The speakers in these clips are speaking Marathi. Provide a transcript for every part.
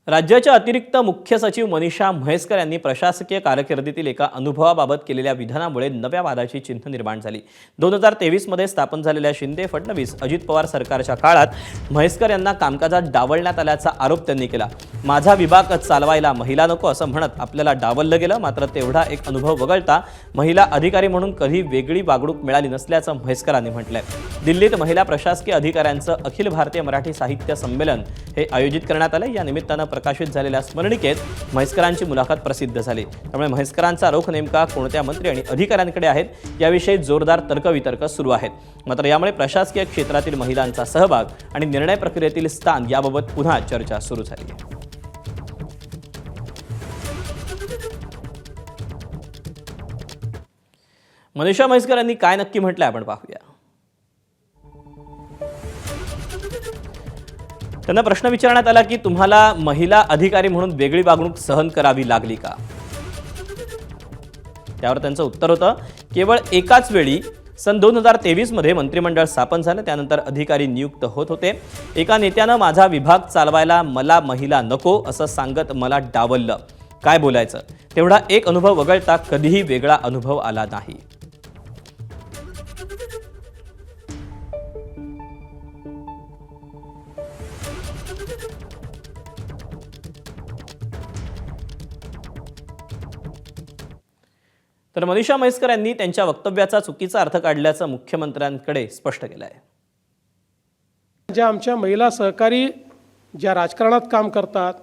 राज्याच्या अतिरिक्त मुख्य सचिव मनीषा म्हैसकर यांनी प्रशासकीय कारकिर्दीतील एका अनुभवाबाबत केलेल्या विधानामुळे नव्या वादाची चिन्ह निर्माण झाली। 2023 मध्ये स्थापन झालेल्या शिंदे फडणवीस अजित पवार सरकारच्या काळात म्हैसकर यांना कामकाजात डावलण्यात आल्याचा आरोप त्यांनी केला। माझा विभाग चालवायला महिला नको असं म्हणत आपल्याला डावललं गेलं, मात्र तेवढा एक अनुभव वगळता महिला अधिकारी म्हणून कधी वेगळी वागणूक मिळाली नसल्याचं म्हैसकरांनी म्हटलंय। दिल्लीत महिला प्रशासकीय अधिकाऱ्यांचं अखिल भारतीय मराठी साहित्य संमेलन हे आयोजित करण्यात आले। या निमित्तानं प्रकाशित झालेल्या स्मरणिकेत म्हैसकरांची मुलाखत प्रसिद्ध झाली। त्यामुळे म्हैसकरांचा रोख नेमका कोणत्या मंत्री आणि अधिकाऱ्यांकडे आहेत याविषयी जोरदार तर्कवितर्क सुरू आहेत। मात्र यामुळे प्रशासकीय क्षेत्रातील महिलांचा सहभाग आणि निर्णय प्रक्रियेतील स्थान याबाबत पुन्हा चर्चा सुरू झाली आहे। मनीषा म्हैसकर यांनी काय नक्की म्हटलंय आपण पाहूया। त्यांना प्रश्न विचारण्यात आला की तुम्हाला महिला अधिकारी म्हणून वेगळी वागणूक सहन करावी लागली का? त्यावर त्यांचं उत्तर होतं, केवळ एकाच वेळी सन 2023 मध्ये मंत्रिमंडळ स्थापन झालं, त्यानंतर अधिकारी नियुक्त होत होते। एका नेत्यानं माझा विभाग चालवायला मला महिला नको असं सांगत मला डावललं। काय बोलायचं, तेवढा एक अनुभव वगळता कधीही वेगळा अनुभव आला नाही। तर मनीषा म्हैसकर यांनी त्यांच्या वक्तव्याचा चुकीचा अर्थ काढल्याचं मुख्यमंत्र्यांकडे स्पष्ट केलं आहे। ज्या आमच्या महिला सहकारी ज्या राजकारणात काम करतात,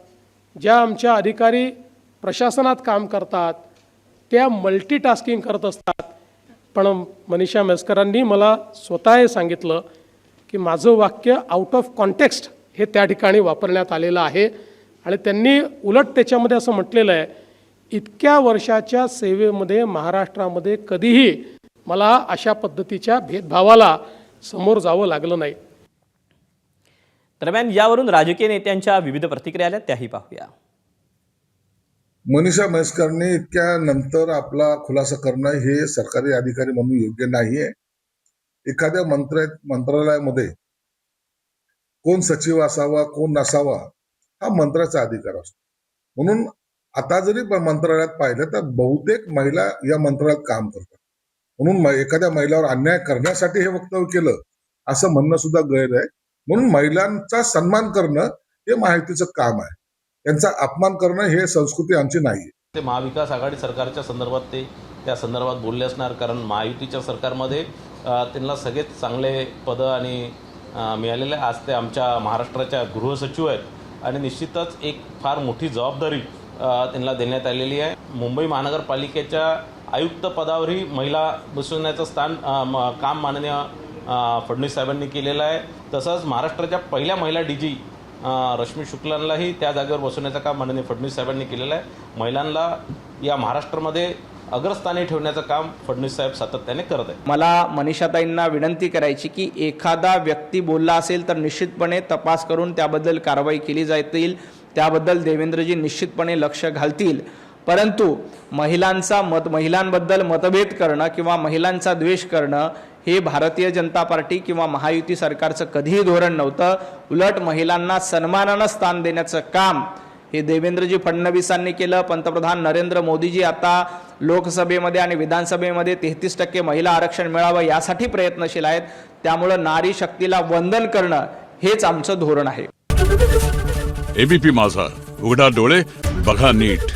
ज्या आमच्या अधिकारी प्रशासनात काम करतात, त्या मल्टीटास्किंग करत असतात। पण मनीषा म्हैसकरांनी मला स्वतः हे सांगितलं की माझं वाक्य आउट ऑफ कॉन्टेक्स्ट हे त्या ठिकाणी वापरण्यात आलेलं आहे आणि त्यांनी उलट त्याच्यामध्ये असं म्हटलेलं आहे, इतक्या वर्षाच्या सेवेमध्ये महाराष्ट्रामध्ये कधीही मला अशा पद्धतीच्या भेदभावाला समोर जावं लागलं नाही। दरम्यान यावरून राजकीय नेत्यांच्या विविध प्रतिक्रिया आल्या, त्याही पाहूया। मनीषा म्हैसकरने इतक्या नंतर आपला खुलासा करणं हे सरकारी अधिकारी म्हणून योग्य नाहीये। एखाद्या मंत्रालयामध्ये कोण सचिव असावा कोण नसावा हा मंत्र्याचा अधिकार असतो। म्हणून आता जरी मंत्रालयात पाहिलं तर बहुतेक महिला या मंत्रालयात काम करतात, म्हणून एखाद्या महिलावर अन्याय करण्यासाठी हे वक्तव्य केलं असं म्हणणं सुद्धा गैर आहे। म्हणून महिलांचा सन्मान करणं हे महायुतीचं काम आहे, त्यांचा अपमान करणं हे संस्कृती आमची नाहीये। ते महाविकास आघाडी सरकारच्या संदर्भात ते त्या संदर्भात बोलले असणार, कारण महायुतीच्या सरकारमध्ये त्यांना सगळेच चांगले पदं आणि मिळालेले। आज ते आमच्या महाराष्ट्राच्या गृहसचिव आहेत आणि निश्चितच एक फार मोठी जबाबदारी त्यांना देण्यात आलेली आहे। मुंबई महानगरपालिकेच्या आयुक्त पदावरही महिला बसवण्याचं काम माननीय फडणवीस साहेबांनी केलेलं आहे। तसंच महाराष्ट्राच्या पहिल्या महिला डीजी रश्मी शुक्लांनाही त्या जागेवर बसवण्याचं काम माननीय फडणवीस साहेबांनी केलेलं आहे। महिलांना या महाराष्ट्रामध्ये अग्रस्थानी ठेवण्याचं काम फडणवीस साहेब सातत्याने करत आहेत। मला मनीषाताईंना विनंती करायची की एखादा व्यक्ती बोलला असेल तर निश्चितपणे तपास करून त्याबद्दल कारवाई केली जाईल, त्याबद्दल देवेंद्रजी निश्चितपणे लक्ष घालतील। परंतु महिलांबद्दल मतभेद करणं किंवा महिलांचा द्वेष करणं हे भारतीय जनता पार्टी किंवा महायुती सरकारचं कधीही धोरण नव्हतं। उलट महिलांना सन्मानानं स्थान देण्याचं काम हे देवेंद्रजी फडणवीसांनी केलं। पंतप्रधान नरेंद्र मोदीजी आता लोकसभेमध्ये आणि विधानसभेमध्ये 33% महिला आरक्षण मिळावं यासाठी प्रयत्नशील आहेत। त्यामुळे नारी शक्तीला वंदन करणं हेच आमचं धोरण आहे। एबीपी माझा, उघडा डोळे बघा नीट।